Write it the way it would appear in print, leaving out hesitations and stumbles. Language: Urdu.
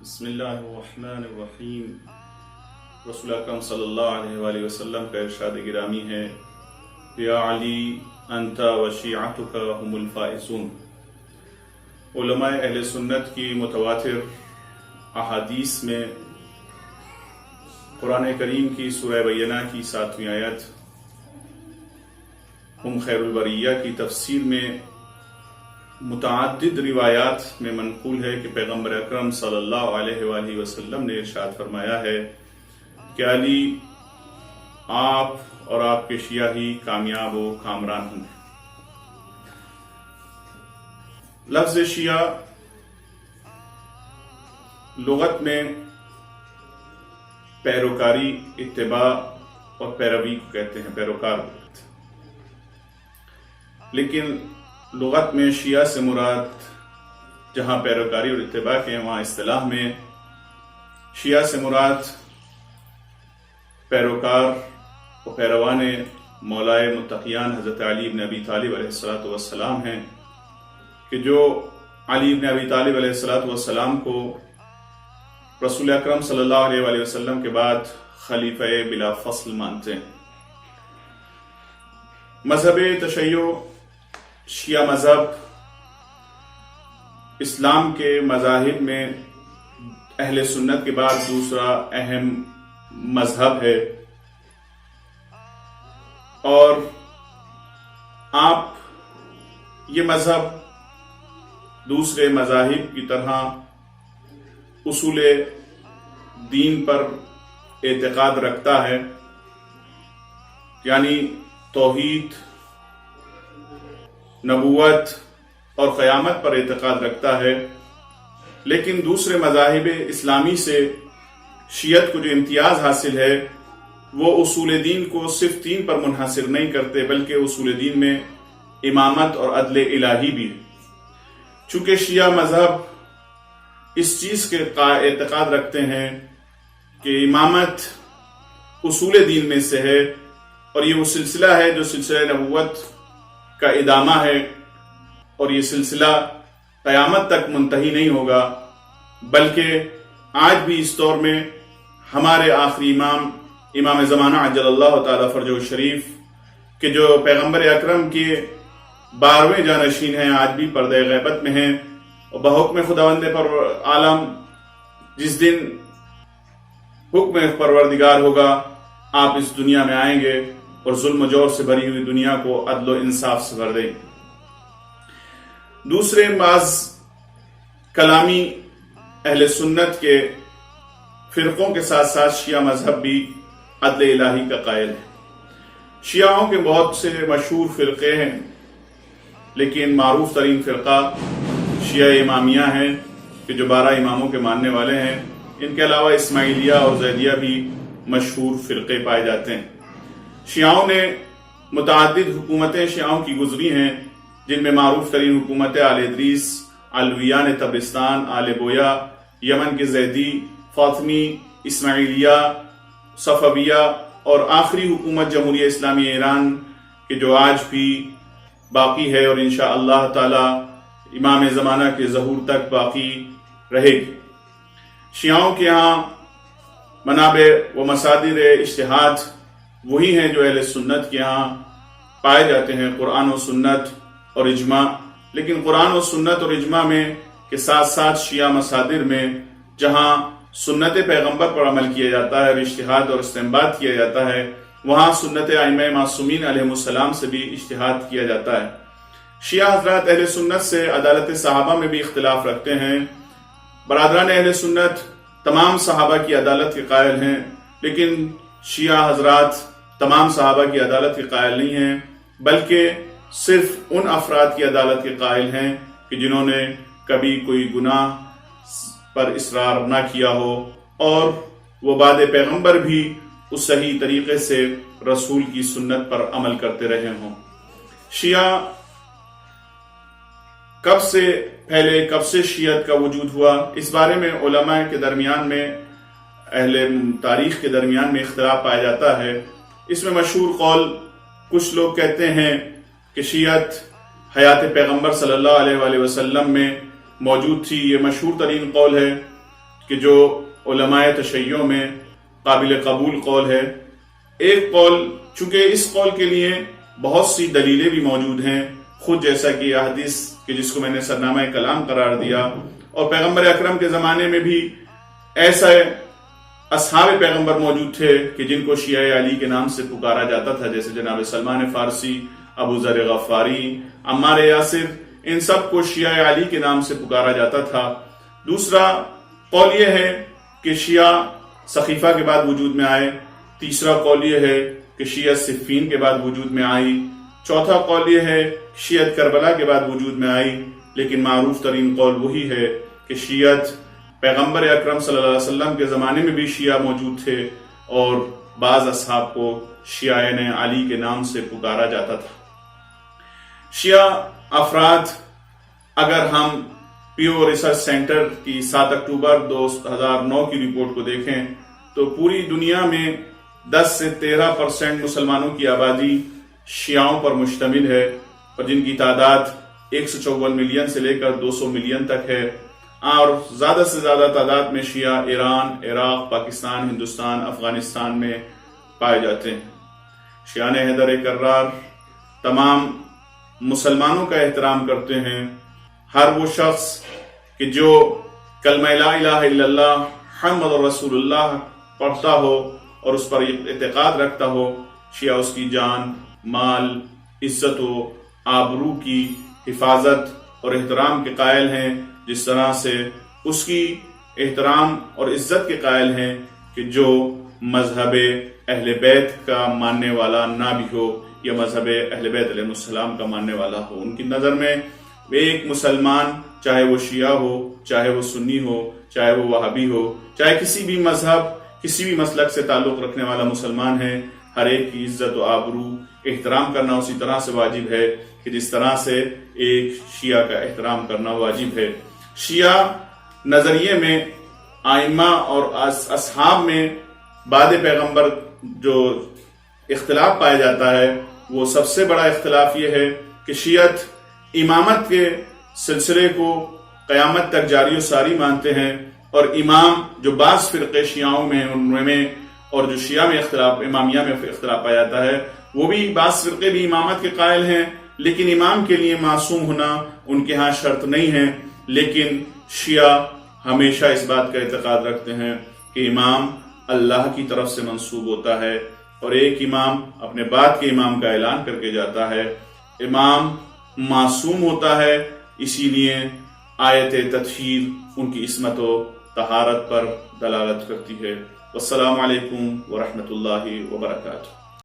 بسم اللہ الرحمن الرحیم۔ رسول اکرم صلی اللہ علیہ وآلہ وسلم کا ارشاد گرامی ہے، یا علی انت و شیعتک هم الفائزون۔ علماء اہل سنت کی متواتر احادیث میں قرآن کریم کی سورہ بینہ کی 7ویں آیت ہم خیر البریہ کی تفسیر میں متعدد روایات میں منقول ہے کہ پیغمبر اکرم صلی اللہ علیہ وآلہ وسلم نے ارشاد فرمایا ہے کہ علی آپ اور آپ کے شیعہ ہی کامیاب و کامران ہوں گے۔ لفظ شیعہ لغت میں پیروکاری، اتباع اور پیروی کو کہتے ہیں، پیروکار کو کہتے ہیں۔ لیکن لغت میں شیعہ سے مراد جہاں پیروکاری اور اتباع کے ہیں، وہاں اصطلاح میں شیعہ سے مراد پیروکار و پیروان مولائے متقیان حضرت علی بن ابی طالب علیہ السلام ہیں، کہ جو علی بن ابی طالب علیہ السلام کو رسول اکرم صلی اللہ علیہ وآلہ وسلم کے بعد خلیفہ بلا فصل مانتے ہیں۔ مذہب تشیع شیعہ مذہب اسلام کے مذاہب میں اہل سنت کے بعد دوسرا اہم مذہب ہے، اور آپ یہ مذہب دوسرے مذاہب کی طرح اصول دین پر اعتقاد رکھتا ہے، یعنی توحید، نبوت اور قیامت پر اعتقاد رکھتا ہے۔ لیکن دوسرے مذاہب اسلامی سے شیعت کو جو امتیاز حاصل ہے، وہ اصول دین کو صرف 3 پر منحصر نہیں کرتے، بلکہ اصول دین میں امامت اور عدل الہی بھی ہے۔ چونکہ شیعہ مذہب اس چیز کے اعتقاد رکھتے ہیں کہ امامت اصول دین میں سے ہے، اور یہ وہ سلسلہ ہے جو سلسلہ نبوت کا ادامہ ہے، اور یہ سلسلہ قیامت تک منتہی نہیں ہوگا، بلکہ آج بھی اس دور میں ہمارے آخری امام زمانہ عجل اللہ تعالی فرجہ شریف کہ جو پیغمبر اکرم کے 12ویں جانشین ہیں، آج بھی پردہ غیبت میں ہیں، اور بحکم خداوند پر عالم جس دن حکم پروردگار ہوگا آپ اس دنیا میں آئیں گے اور ظلم و جور سے بھری ہوئی دنیا کو عدل و انصاف سے بھر دیں۔ دوسرے بعض کلامی اہل سنت کے فرقوں کے ساتھ ساتھ شیعہ مذہب بھی عدل الہی کا قائل ہے۔ شیعوں کے بہت سے مشہور فرقے ہیں، لیکن معروف ترین فرقہ شیعہ امامیہ ہیں، کہ جو 12 اماموں کے ماننے والے ہیں۔ ان کے علاوہ اسماعیلیہ اور زیدیہ بھی مشہور فرقے پائے جاتے ہیں۔ شیعوں نے متعدد حکومتیں شیعوں کی گزری ہیں، جن میں معروف ترین حکومتیں آل ادریس، علویان تبرستان، آل بویا، یمن کے زیدی، فاطمی، اسماعیلیہ، صفویہ، اور آخری حکومت جمہوریہ اسلامی ایران کہ جو آج بھی باقی ہے، اور انشاءاللہ تعالی امام زمانہ کے ظہور تک باقی رہے گی۔ شیعوں کے ہاں منابع و مصادر اجتہاد وہی ہیں جو اہل سنت کے ہاں پائے جاتے ہیں، قرآن و سنت اور اجماع۔ لیکن قرآن و سنت اور اجماع میں کے ساتھ ساتھ شیعہ مصادر میں جہاں سنت پیغمبر پر عمل کیا جاتا ہے اور اجتہاد اور استنباط کیا جاتا ہے، وہاں سنت ائمہ معصومین علیہ السلام سے بھی اجتہاد کیا جاتا ہے۔ شیعہ حضرات اہل سنت سے عدالت صحابہ میں بھی اختلاف رکھتے ہیں۔ برادران اہل سنت تمام صحابہ کی عدالت کے قائل ہیں، لیکن شیعہ حضرات تمام صحابہ کی عدالت کے قائل نہیں ہیں، بلکہ صرف ان افراد کی عدالت کے قائل ہیں کہ جنہوں نے کبھی کوئی گناہ پر اصرار نہ کیا ہو، اور وہ بعد پیغمبر بھی اس صحیح طریقے سے رسول کی سنت پر عمل کرتے رہے ہوں۔ شیعہ کب سے پھیلے، کب سے شیعت کا وجود ہوا، اس بارے میں علماء کے درمیان میں، اہل تاریخ کے درمیان میں اختلاف پایا جاتا ہے۔ اس میں مشہور قول کچھ لوگ کہتے ہیں کہ شیعت حیات پیغمبر صلی اللہ علیہ وآلہ وسلم میں موجود تھی۔ یہ مشہور ترین قول ہے، کہ جو علماء تشیع میں قابل قبول قول ہے۔ ایک قول، چونکہ اس قول کے لیے بہت سی دلیلیں بھی موجود ہیں، خود جیسا کہ یہ حدیث کہ جس کو میں نے سرنامہ کلام قرار دیا، اور پیغمبر اکرم کے زمانے میں بھی ایسے اصحاب پیغمبر موجود تھے کہ جن کو شیعہ علی کے نام سے پکارا جاتا تھا، جیسے جناب سلمان فارسی، ابو ذر غفاری، عمار یاسر، ان سب کو شیعہ علی کے نام سے پکارا جاتا تھا۔ دوسرا قول یہ ہے کہ شیعہ سقیفہ کے بعد وجود میں آئے۔ تیسرا قول یہ ہے کہ شیعہ صفین کے بعد وجود میں آئی۔ چوتھا قول یہ ہے کہ شیعت کربلا کے بعد وجود میں آئی، لیکن معروف ترین قول وہی ہے کہ شیعت پیغمبر اکرم صلی اللہ علیہ وسلم کے زمانے میں بھی شیعہ موجود تھے، اور بعض اصحاب کو شیعہ علی کے نام سے پکارا جاتا تھا۔ شیعہ افراد، اگر ہم پیو ریسرچ سینٹر کی 7 اکتوبر 2009 کی رپورٹ کو دیکھیں تو پوری دنیا میں 10 سے 13% مسلمانوں کی آبادی شیعوں پر مشتمل ہے، اور جن کی تعداد 154 ملین سے لے کر 200 ملین تک ہے، اور زیادہ سے زیادہ تعداد میں شیعہ ایران، عراق، پاکستان، ہندوستان، افغانستان میں پائے جاتے ہیں۔ شیعان حیدر کرار تمام مسلمانوں کا احترام کرتے ہیں۔ ہر وہ شخص کہ جو کلمہ لا الہ الا اللہ محمد رسول اللہ پڑھتا ہو اور اس پر اعتقاد رکھتا ہو، شیعہ اس کی جان، مال، عزت و آبرو کی حفاظت اور احترام کے قائل ہیں، جس طرح سے اس کی احترام اور عزت کے قائل ہیں کہ جو مذہب اہل بیت کا ماننے والا نہ بھی ہو یا مذہب اہل بیت علیہ السلام کا ماننے والا ہو۔ ان کی نظر میں ایک مسلمان، چاہے وہ شیعہ ہو، چاہے وہ سنی ہو، چاہے وہ وہابی ہو، چاہے کسی بھی مذہب، کسی بھی مسلک سے تعلق رکھنے والا مسلمان ہے، ہر ایک کی عزت و آبرو احترام کرنا اسی طرح سے واجب ہے کہ جس طرح سے ایک شیعہ کا احترام کرنا واجب ہے۔ شیعہ نظریے میں آئمہ اور اصحاب میں بعد پیغمبر جو اختلاف پایا جاتا ہے، وہ سب سے بڑا اختلاف یہ ہے کہ شیعت امامت کے سلسلے کو قیامت تک جاری و ساری مانتے ہیں، اور امام جو بعض فرقے شیعوں میں ان میں اور جو شیعہ میں اختلاف، امامیہ میں اختلاف پایا جاتا ہے، وہ بھی بعض فرقے بھی امامت کے قائل ہیں، لیکن امام کے لیے معصوم ہونا ان کے ہاں شرط نہیں ہے۔ لیکن شیعہ ہمیشہ اس بات کا اعتقاد رکھتے ہیں کہ امام اللہ کی طرف سے منسوب ہوتا ہے، اور ایک امام اپنے بعد کے امام کا اعلان کر کے جاتا ہے۔ امام معصوم ہوتا ہے، اسی لیے آیت تطہیر ان کی عصمت و طہارت پر دلالت کرتی ہے۔ والسلام علیکم ورحمۃ اللہ وبرکاتہ۔